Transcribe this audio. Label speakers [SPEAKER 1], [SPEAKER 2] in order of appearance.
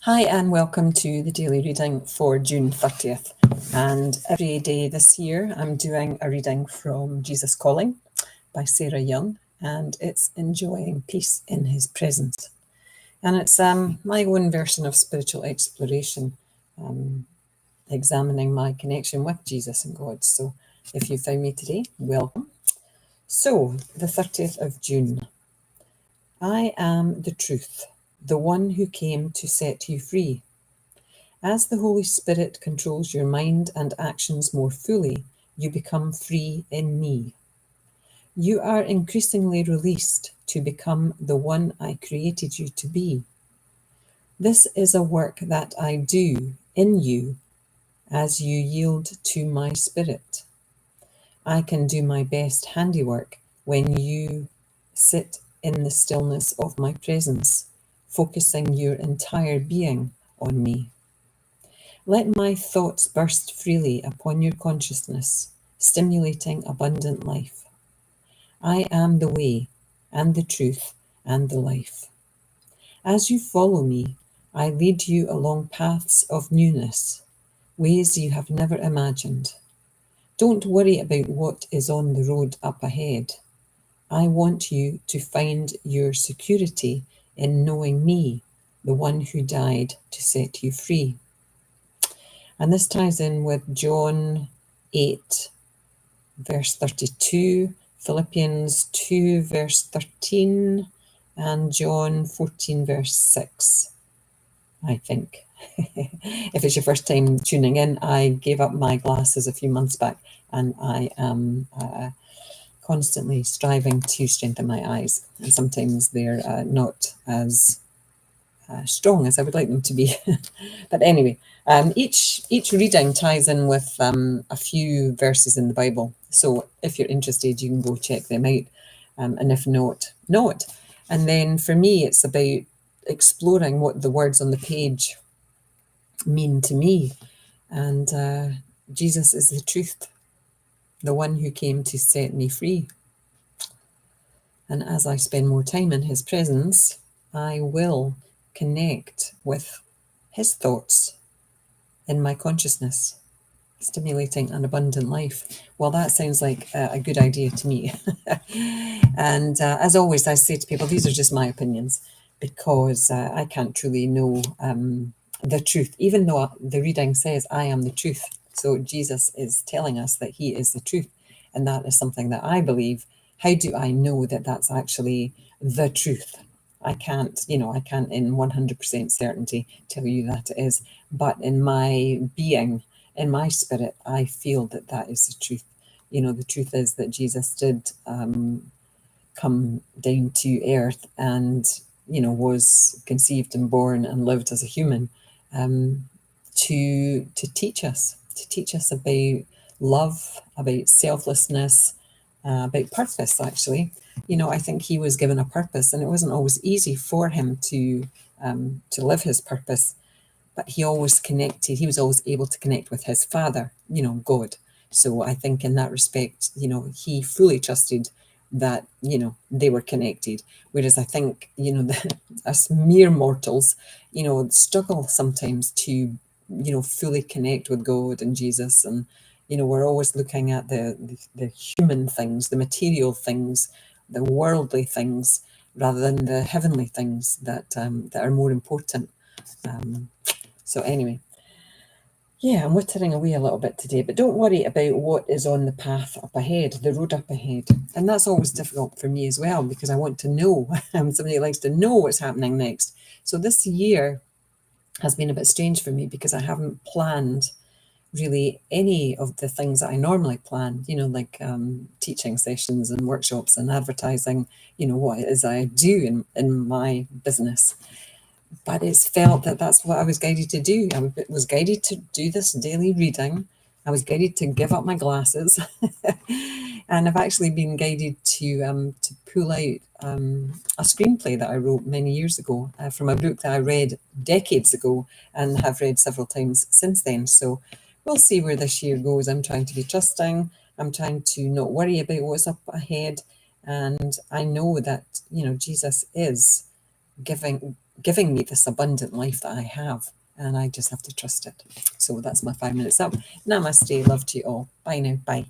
[SPEAKER 1] Hi and welcome to the daily reading for June 30th. And every day this year I'm doing a reading from Jesus Calling by Sarah Young, and it's Enjoying Peace in His Presence. And it's my own version of spiritual exploration, examining my connection with Jesus and God. So if you found me today, welcome. So the 30th of June. I am the truth, the one who came to set you free. As the Holy Spirit controls your mind and actions more fully, you become free in me. You are increasingly released to become the one I created you to be. This is a work that I do in you as you yield to my spirit. I can do my best handiwork when you sit in the stillness of my presence, focusing your entire being on me. Let my thoughts burst freely upon your consciousness, stimulating abundant life. I am the way and the truth and the life. As you follow me, I lead you along paths of newness, ways you have never imagined. Don't worry about what is on the road up ahead. I want you to find your security in knowing me, the one who died to set you free. And this ties in with John 8, verse 32, Philippians 2, verse 13, and John 14, verse 6, I think. If it's your first time tuning in, I gave up my glasses a few months back, and I am constantly striving to strengthen my eyes. And sometimes they're not as strong as I would like them to be. But anyway, each reading ties in with a few verses in the Bible. So if you're interested, you can go check them out. And if not, not. And then for me, it's about exploring what the words on the page mean to me. And Jesus is the truth, the one who came to set me free. And as I spend more time in his presence, I will connect with his thoughts in my consciousness, stimulating an abundant life. Well, that sounds like a good idea to me. And as always, I say to people, these are just my opinions, because I can't truly know the truth, even though the reading says I am the truth. So Jesus is telling us that he is the truth. And that is something that I believe. How do I know that that's actually the truth? I can't in 100% certainty tell you that it is, but in my being, in my spirit, I feel that that is the truth. The truth is that Jesus did come down to earth and, was conceived and born and lived as a human to teach us about love, about selflessness, about purpose, actually. I think he was given a purpose, and it wasn't always easy for him to live his purpose, but he was always able to connect with his Father, God. So I think in that respect, he fully trusted that, they were connected. Whereas I think, us mere mortals, struggle sometimes to, fully connect with God and Jesus. And, we're always looking at the human things, the material things, the worldly things, rather than the heavenly things that are more important. So anyway, yeah, I'm wittering away a little bit today, but don't worry about what is on the path up ahead, the road up ahead. And that's always difficult for me as well, because I want to know. Somebody likes to know what's happening next. So this year has been a bit strange for me, because I haven't planned really any of the things that I normally plan, like teaching sessions and workshops and advertising, what it is I do in my business. But it's felt that that's what I was guided to do. I was guided to do this daily reading. I was guided to give up my glasses. And I've actually been guided to pull out a screenplay that I wrote many years ago from a book that I read decades ago and have read several times since then. So we'll see where this year goes. I'm trying to be trusting. I'm trying to not worry about what's up ahead. And I know that, Jesus is giving me this abundant life that I have. And I just have to trust it. So that's my 5 minutes up. Namaste. Love to you all. Bye now. Bye.